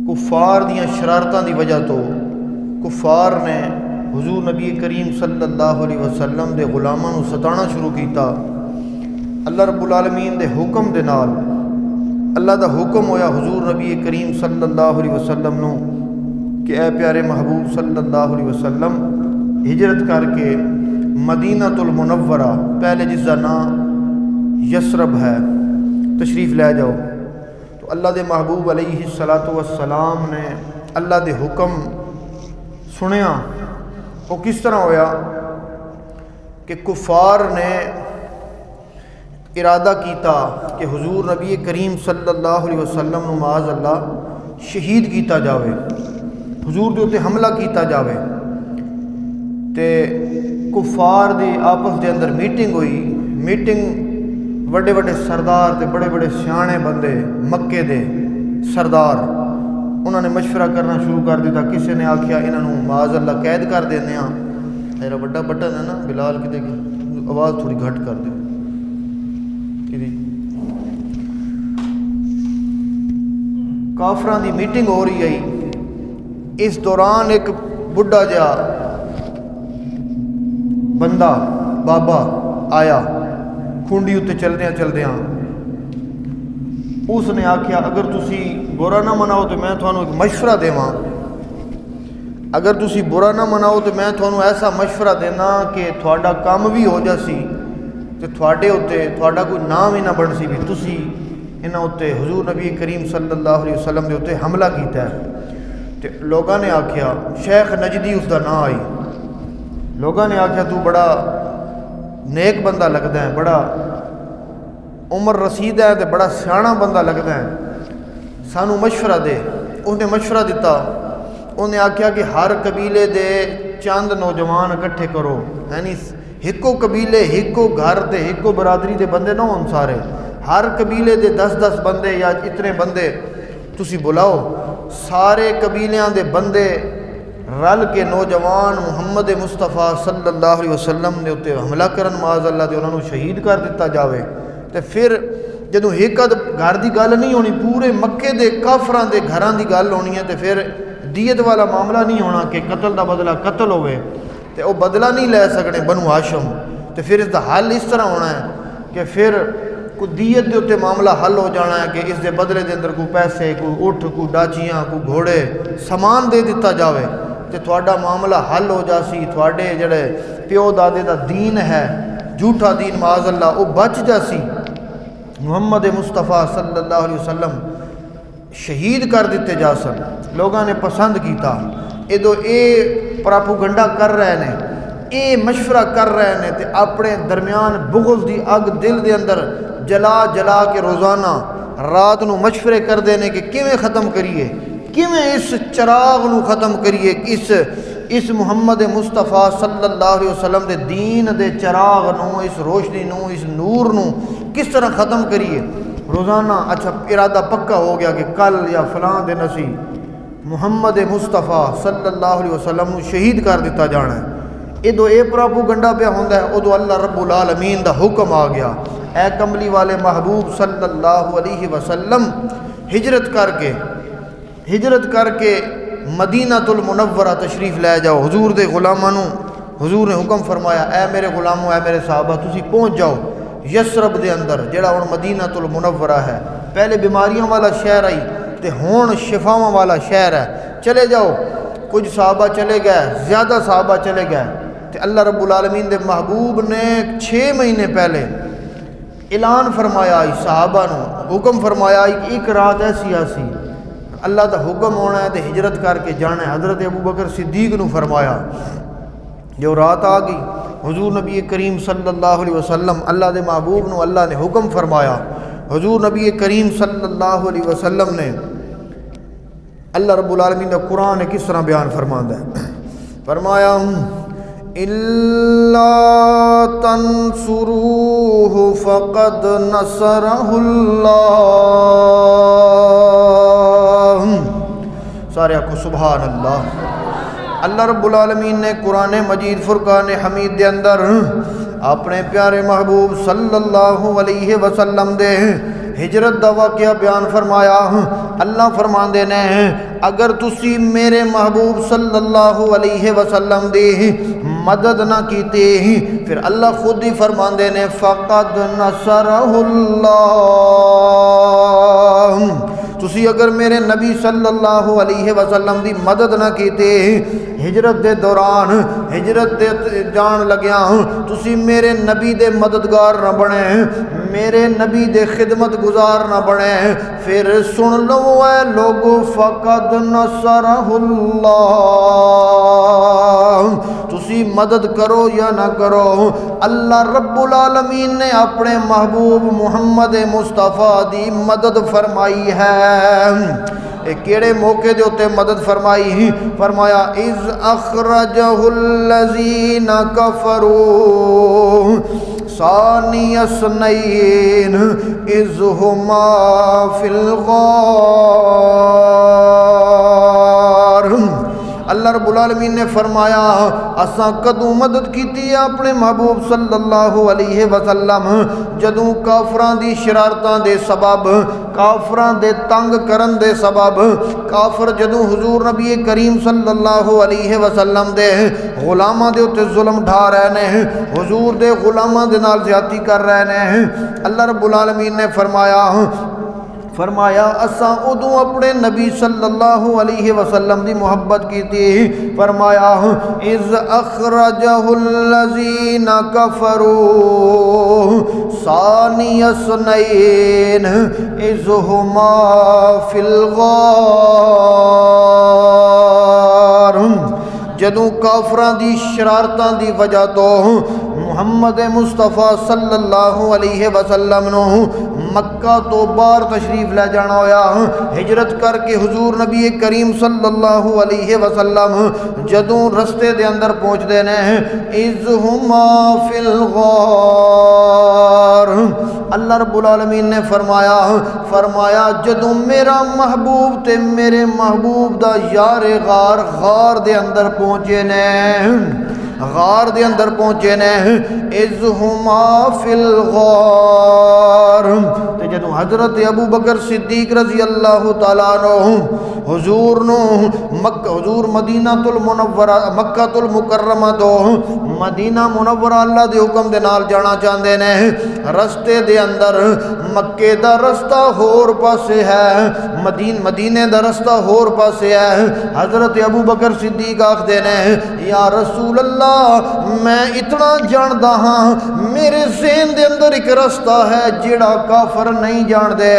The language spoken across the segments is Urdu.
کفار دیاں شرارتاں دی وجہ تو کفار نے حضور نبی کریم صلی اللہ علیہ وسلم دے غلاماں نو ستانا شروع کیتا۔ اللہ رب العالمین دے حکم دے نال اللہ دا حکم ہویا حضور نبی کریم صلی اللہ علیہ وسلم نو کہ اے پیارے محبوب صلی اللہ علیہ وسلم ہجرت کر کے مدینہ المنورہ، پہلے جس کا نام یثرب ہے، تشریف لے جاؤ۔ تو اللہ دے محبوب علیہ الصلاۃ والسلام نے اللہ دے حکم سنیا۔ وہ کس طرح ہویا کہ کفار نے ارادہ کیتا کہ حضور نبی کریم صلی اللہ علیہ وسلم نو معاذ اللہ شہید کیتا جاوے، حضور دے اوتے حملہ کیتا جاوے۔ تے کفار دی آپس دے اندر میٹنگ ہوئی۔ میٹنگ بڑے بڑے سردار تے بڑے بڑے سیانے بندے مکے دے سردار انہوں نے مشورہ کرنا شروع کر دیتا۔ کسی نے آکھیا انہوں معاذ اللہ قید کر دینے ہاں۔ میرا بڑا بٹن ہے نا بلال، کدے کی آواز تھوڑی گھٹ کر دے۔ کافراں دی میٹنگ ہو رہی ہے۔ اس دوران ایک بڈھا جا بندہ بابا آیا کھونڈی اتے چلدیاں اس نے آکھیا اگر تسی برا نہ مناؤ تو میں تھانوں ایک مشورہ دیواں، اگر تسی برا نہ مناؤ تو میں تھانوں ایسا مشورہ دینا کہ تھوڑا کام بھی ہو جاسی تے تھوڑے اتے تھوڑا کوئی نام ہی نہ بن سی بھی تسی انہاں اتے حضور نبی کریم صلی اللہ علیہ وسلم دے اتے حملہ کیتا ہے۔ تے لوگاں نے آکھیا شیخ نجدی اس دا نام آئی۔ لوگاں نے آکھیا تو بڑا نیک بندہ لگدا ہے، بڑا عمر رسید ہے تے بڑا سیاںا بندہ لگدا ہے، سانو مشورہ دے۔ اس نے مشورہ دیتا۔ انہوں نے آکھیا کہ ہر قبیلے دے چند نوجوان اکٹھے کرو، یعنی ہکو قبیلے ہکو گھر دے ہکو برادری دے بندے نہ ہون سارے، ہر قبیلے دے 10 بندے یا اتنے بندے تسی بلاؤ۔ سارے قبیلیاں دے بندے رل کے نوجوان محمد مصطفیٰ صلی اللہ علیہ وسلم نے اتے حملہ کرن معاذ اللہ دے انہوں نے شہید کر دیتا جاوے۔ تے پھر جدوں ایک گھر دی گل نہیں ہونی، پورے مکے دے کافراں دے گھراں دی گل ہونی ہے، تے پھر دیت والا معاملہ نہیں ہونا کہ قتل دا بدلہ قتل ہوئے، تے وہ بدلہ نہیں لے سکنے بنو ہاشم۔ تے پھر اس دا حل اس طرح ہونا ہے کہ پھر کوئی دیت دے اتے معاملہ حل ہو جانا ہے کہ اس دے بدلے دے اندر کوئی پیسے، کوئی اٹھ، کوئی ڈاچیاں، کوئی گھوڑے، سامان دے دیتا جاوے تے تھوڑا معاملہ حل ہو جاسی۔ تھوڑے جڑے پیو دادے دا دین ہے جھوٹا دین معاذ اللہ وہ بچ جاسی۔ محمد مصطفیٰ صلی اللہ علیہ وسلم شہید کر دیتے جا سن۔ لوگاں نے پسند کیتا۔ ادو اے پراپوگنڈا کر رہے نے، اے مشورہ کر رہے نے تے اپنے درمیان بغض دی اگ دل دے اندر جلا جلا کے روزانہ رات نو مشورے کر دینے کہ کیویں ختم کریے، کیویں اس چراغ نو ختم کریے، اس محمد مصطفیٰ صلی اللہ علیہ وسلم دے دین دے چراغ نو، اس روشنی نو، اس نور نو کس طرح ختم کریے۔ روزانہ اچھا ارادہ پکا ہو گیا کہ کل یا فلاں دن اسی محمد مصطفیٰ صلی اللہ علیہ وسلم نو شہید کر دیتا جانا ہے۔ ادو اے پراپوگنڈا پہ ہوندا ہے، ادو اللہ رب العالمین دا حکم آ گیا، اے کملی والے محبوب صلی اللہ علیہ وسلم ہجرت کر کے مدینہ المنورہ تشریف لے جاؤ۔ حضور دے غلاماں نو حضور نے حکم فرمایا اے میرے غلاموں، اے میرے صحابہ، تسی پہنچ جاؤ یثرب دے اندر جڑا ہن مدینہ المنورہ ہے۔ پہلے بیماریاں والا شہر آئی تے ہن شفاواں والا شہر ہے۔ چلے جاؤ۔ کچھ صحابہ چلے گئے، زیادہ صحابہ چلے گئے تے اللہ رب العالمین دے محبوب نے 6 مہینے پہلے اعلان فرمایا صحابہ نو، حکم فرمایا کہ ایک رات ایسی آسی اللہ دا حکم ہونا ہے تے ہجرت کر کے جانا ہے۔ حضرت ابوبکر صدیق نو فرمایا، جو رات آ گئی حضور نبی کریم صلی اللہ علیہ وسلم اللہ دے محبوب نو اللہ نے حکم فرمایا۔ حضور نبی کریم صلی اللہ علیہ وسلم نے اللہ رب العالمین نے قرآن کس طرح بیان فرماندا ہے، فرمایا اِلَّا تَنْصُرُوهُ فَقَدْ نَصَرَهُ اللَّهُ۔ سارے کو سبحان اللہ۔ اللہ رب العالمین نے قرآن مجید فرقان حمید دے اندر اپنے پیارے محبوب صلی اللہ علیہ وسلم دے ہجرت دا واقعہ بیان فرمایا۔ اللہ فرماندے نے اگر تسی میرے محبوب صلی اللہ علیہ وسلم دی مدد نہ کیتے پھر اللہ خود ہی فرماندے نے فقد نصرہ اللہ، تسی اگر میرے نبی صلی اللہ علیہ وسلم دی مدد نہ کیتے ہجرت دے دوران ہجرت دے جان لگیا تسی میرے نبی دے مددگار نہ بنے، میرے نبی دے خدمت گزار نہ بنے، پھر سن لو اے لوگو فقد نصرہ اللہ، تسی مدد کرو یا نہ کرو اللہ رب العالمین نے اپنے محبوب محمد مصطفیٰ دی مدد فرمائی ہے۔ کیڑے موقع دے ہوتے مدد فرمائی؟ فرمایا اذ اخرجہ الذین کفروا ثانی اثنین اذ ہما فی الغار، اللہ رب العالمین نے فرمایا اساں کدوں مدد کیتی ہے اپنے محبوب صلی اللہ علیہ وسلم جدوں کافران دی شرارتاں دے سبب، کافران دے تنگ کرن دے سبب، کافر جدوں حضور نبی کریم صلی اللہ علیہ وسلم دے غلاماں دے اتے ظلم ڈھا رہے نے، حضور دے غلاماں دے نال زیادتی کر رہے نے، اللہ رب العالمین نے فرمایا اساں ادوں اپنے نبی صلی اللہ علیہ وسلم دی محبت کی تھی، فرمایا اذ اخرجہ الذین کفروا ثانی اثنین اذ ہما فی الغار، جدوں کافراں دی شرارتاں دی وجہ تو محمد مصطفیٰ صلی اللہ علیہ وسلم نو مکہ تو باہر تشریف لے جانا ہویا، ہجرت کر کے حضور نبی کریم صلی اللہ علیہ وسلم جدوں رستے دے اندر پہنچ دے نے اذ ہما فی الغار، اللہ رب العالمین نے فرمایا جدوں میرا محبوب تے میرے محبوب دا یار غار دے اندر پہنچے نے، غار دے اندر پہنچے نے اذ ہما فی الغار، تے جدوں حضرت ابو بکر صدیق رضی اللہ تعالیٰ عنہ حضور مدینہ المنورہ مکہ المکرمہ تو مدینہ منورہ اللہ دے حکم دے نال جانا چاہندے نے، رستے دے اندر مکے دا رستہ ہور پاسے ہے، مدینے دا رستہ ہور پاسے ہے، حضرت ابو بکر صدیق آکھدے نے یا رسول اللہ میں اتنا جاندا ہاں میرے ذہن دے اندر ایک رستہ ہے جیڑا کافر نہیں جان دے،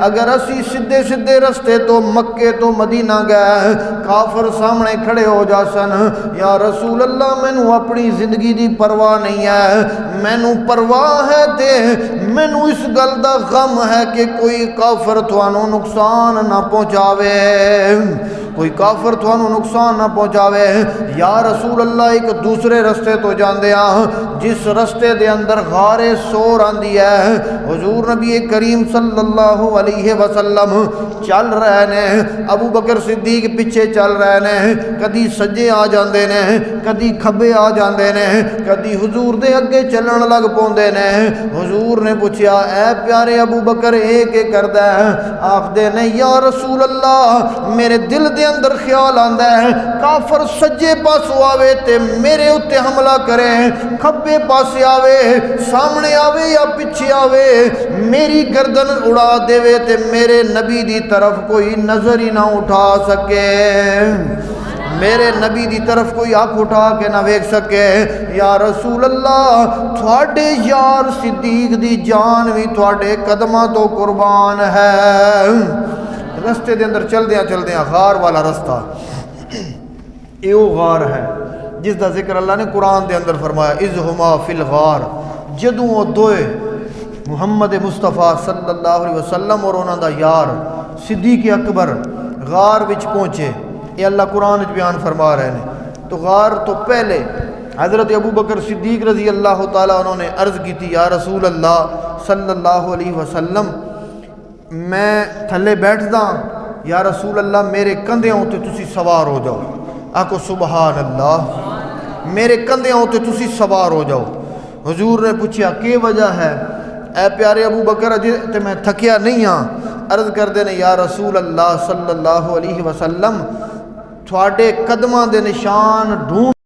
اگر اسی سیدھے رستے تو مکے تو مدینہ گئے کافر سامنے کھڑے ہو جاسن، یا رسول اللہ مینوں اپنی زندگی دی پرواہ نہیں ہے، مینوں پرواہ ہے تے مینوں اس گل دا غم ہے کہ کوئی کافر تھانوں نقصان نہ پہنچاوے، کوئی کافر تھانوں نقصان نہ پہنچاوے، یا رسول اللہ ایک دوسرے رستے تو جاندے ہاں جس رستے دے اندر غار سور آندی ہے، حضور نبی کریم صلی اللہ علیہ وسلم چل رہے نے، ابو بکر صدیق پیچھے چل رہے نے، کدی سجے آ جاندے نے کدی کھبے آ جاندے نے، کدی حضور دے اگے چلن لگ پوندے نے، حضور نے پوچھیا اے پیارے ابو بکر اے کہ کردا ہے؟ آکھدے نے یا رسول اللہ میرے دل دے اندر خیال آندا ہے کافر سجے پاسوں آوے تے میرے اتے حملہ کرے، کھبے پاسے آوے سامنے آوے یا پیچھے آوے میری گردن اڑا دے تے میرے نبی دی طرف کوئی نظر ہی نہ اٹھا سکے، میرے نبی دی طرف کوئی آنکھ اٹھا کے نہ ویکھ سکے، یا رسول اللہ تھوڑے یار صدیق دی جان بھی تھوڑے قدماں تو قربان ہے۔ رستے دے اندر چلدیاں غار والا رستہ ایو غار ہے جس دا ذکر اللہ نے قرآن دے اندر فرمایا اذ ہما فی الغار، جدوں وہ دوئے محمد مصطفیٰ صلی اللہ علیہ وسلم اور انہاں دا یار صدیق اکبر غار وچ پہنچے، یہ اللہ قرآن وچ بیان فرما رہے ہیں۔ تو غار تو پہلے حضرت ابو بکر صدیق رضی اللہ تعالیٰ عنہ نے عرض کی تھی یا رسول اللہ صلی اللہ علیہ وسلم میں تھلے بیٹھدا یا رسول اللہ میرے کندھیاں تے تسی سوار ہو جاؤ، آکو سبحان اللہ، میرے کندھیاں تے تسی سوار ہو جاؤ۔ حضور نے پوچھا کی وجہ ہے؟ اے پیارے ابو بکر اجے تے میں تھکیا نہیں ہاں. عرض کردے نے یا رسول اللہ صلی اللہ علیہ وسلم تھوڑے قدماں دے نشان ڈھونڈ